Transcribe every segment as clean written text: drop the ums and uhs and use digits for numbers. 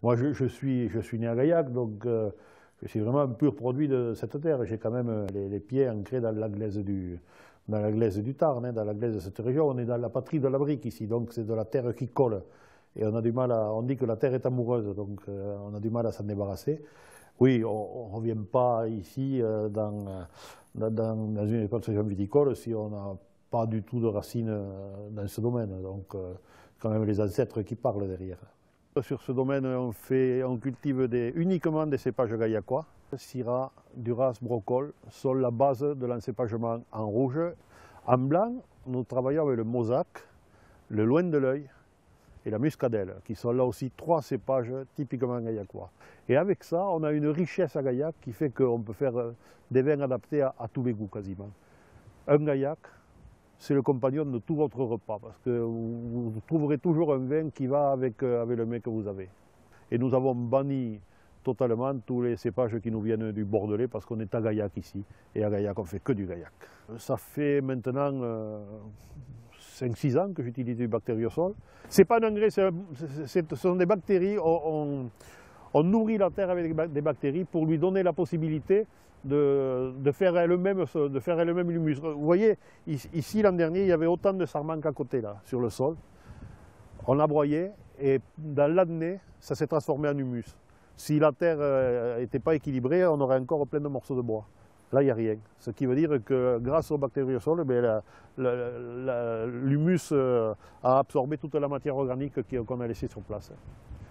Moi, je suis né à Gaillac, donc je suis vraiment un pur produit de cette terre. J'ai quand même les pieds ancrés dans la glaise du Tarn, hein, dans la glaise de cette région. On est dans la patrie de la brique ici, donc c'est de la terre qui colle. Et on a du mal on dit que la terre est amoureuse, donc on a du mal à s'en débarrasser. Oui, on ne revient pas ici dans une exploitation viticole si on n'a pas du tout de racines dans ce domaine. Donc, quand même les ancêtres qui parlent derrière. Sur ce domaine, on cultive uniquement des cépages gaillacois. Syrah, Duras, Brocol sont la base de l'encépagement en rouge. En blanc, nous travaillons avec le Mosaque, le Loin de l'Œil et la Muscadelle, qui sont là aussi trois cépages typiquement gaillacois. Et avec ça, on a une richesse à Gaillac qui fait qu'on peut faire des vins adaptés à tous les goûts quasiment. Un Gaillac, c'est le compagnon de tout votre repas, parce que vous trouverez toujours un vin qui va avec le mets que vous avez. Et nous avons banni totalement tous les cépages qui nous viennent du Bordelais, parce qu'on est à Gaillac ici, et à Gaillac on ne fait que du Gaillac. Ça fait maintenant 5-6 ans que j'utilise du bactériosol. Ce n'est pas un engrais, ce sont des bactéries. On nourrit la terre avec des bactéries pour lui donner la possibilité de faire elle-même l'humus. Vous voyez, ici l'an dernier, il y avait autant de sarments qu'à côté, là, sur le sol. On a broyé et dans l'année, ça s'est transformé en humus. Si la terre n'était pas équilibrée, on aurait encore plein de morceaux de bois. Là, il n'y a rien. Ce qui veut dire que grâce au bactériosol, l'humus a absorbé toute la matière organique qu'on a laissée sur place.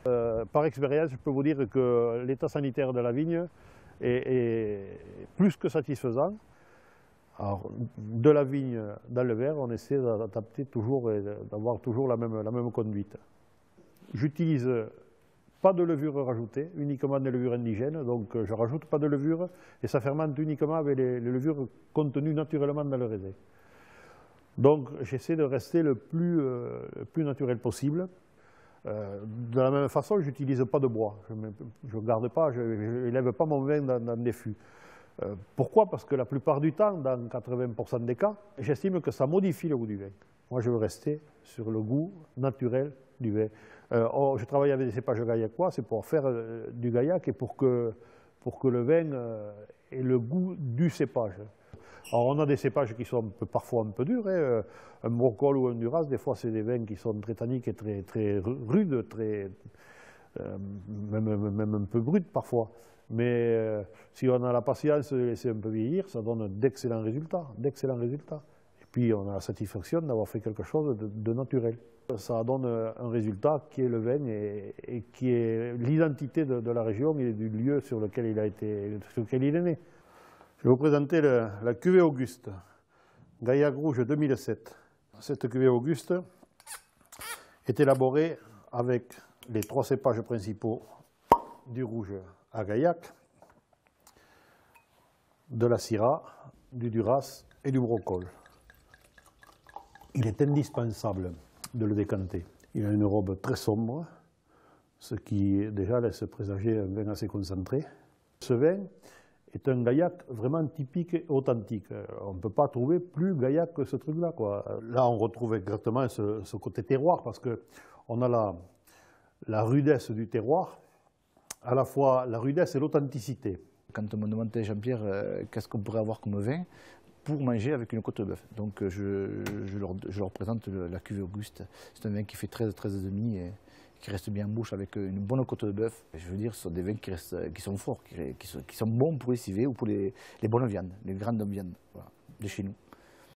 Par expérience, je peux vous dire que l'état sanitaire de la vigne est plus que satisfaisant. Alors, de la vigne dans le verre, on essaie d'adapter toujours et d'avoir toujours la même conduite. J'utilise pas de levure rajoutée, uniquement des levures indigènes, donc je ne rajoute pas de levure et ça fermente uniquement avec les levures contenues naturellement dans le raisin. Donc j'essaie de rester le plus naturel possible. De la même façon, je n'utilise pas de bois, je ne garde pas, je n'élève pas mon vin dans des fûts. Pourquoi? Parce que la plupart du temps, dans 80% des cas, j'estime que ça modifie le goût du vin. Moi, je veux rester sur le goût naturel du vin. Je travaille avec des cépages gaillacois, c'est pour faire du gaillac et pour que le vin ait le goût du cépage. Alors, on a des cépages qui sont parfois un peu durs, hein. Un Brocol ou un Duras, des fois, c'est des vins qui sont très tanniques et très rudes, même un peu bruts parfois. Mais si on a la patience de laisser un peu vieillir, ça donne d'excellents résultats, Et puis on a la satisfaction d'avoir fait quelque chose de naturel. Ça donne un résultat qui est le vin et qui est l'identité de la région et du lieu sur lequel il est né. Je vais vous présenter la cuvée Auguste, Gaillac Rouge 2007. Cette cuvée Auguste est élaborée avec les trois cépages principaux du rouge à Gaillac, de la Syrah, du Duras et du Brocol. Il est indispensable de le décanter. Il a une robe très sombre, ce qui déjà laisse présager un vin assez concentré. Ce vin est un Gaillac vraiment typique et authentique. On ne peut pas trouver plus Gaillac que ce truc-là, quoi. Là, on retrouve exactement ce côté terroir, parce qu'on a la rudesse du terroir, à la fois la rudesse et l'authenticité. Quand on me demandait, Jean-Pierre, qu'est-ce qu'on pourrait avoir comme vin pour manger avec une côte de bœuf. Donc je leur présente la cuvée Auguste. C'est un vin qui fait 13,5 et qui reste bien en bouche avec une bonne côte de bœuf. Je veux dire, ce sont des vins qui sont forts, qui sont bons pour les civets ou pour les bonnes viandes, les grandes viandes, voilà, de chez nous.